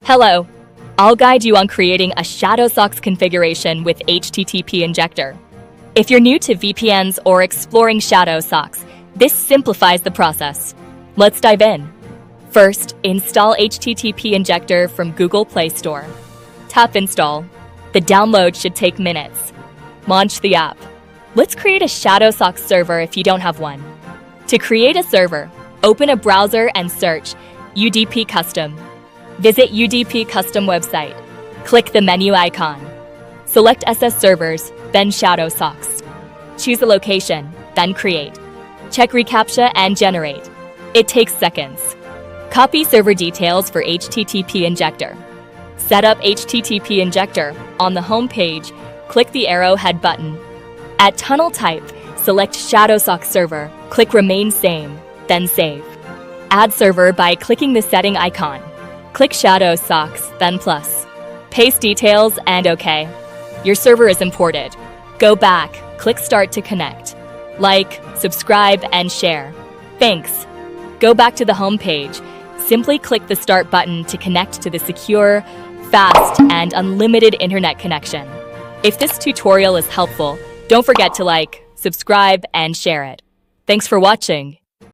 Hello, I'll guide you on creating a Shadowsocks configuration with HTTP Injector. If you're new to VPNs or exploring Shadowsocks, this simplifies the process. Let's dive in. First, install HTTP Injector from Google Play Store. Tap Install. The download should take minutes. Launch the app. Let's create a Shadowsocks server if you don't have one. To create a server, open a browser and search UDP Custom. Visit UDP Custom website. Click the menu icon. Select SS Servers, then Shadowsocks. Choose a location, then Create. Check reCAPTCHA and Generate. It takes seconds. Copy server details for HTTP Injector. Set up HTTP Injector. On the home page, click the arrowhead button. At tunnel type, select Shadowsocks server. Click Remain Same, then Save. Add server by clicking the setting icon. Click Shadowsocks, then Plus. Paste details and OK. Your server is imported. Go back, click Start to connect. Like, subscribe, and share. Thanks. Go back to the home page. Simply click the Start button to connect to the secure, fast, and unlimited internet connection. If this tutorial is helpful, don't forget to like, subscribe, and share it. Thanks for watching.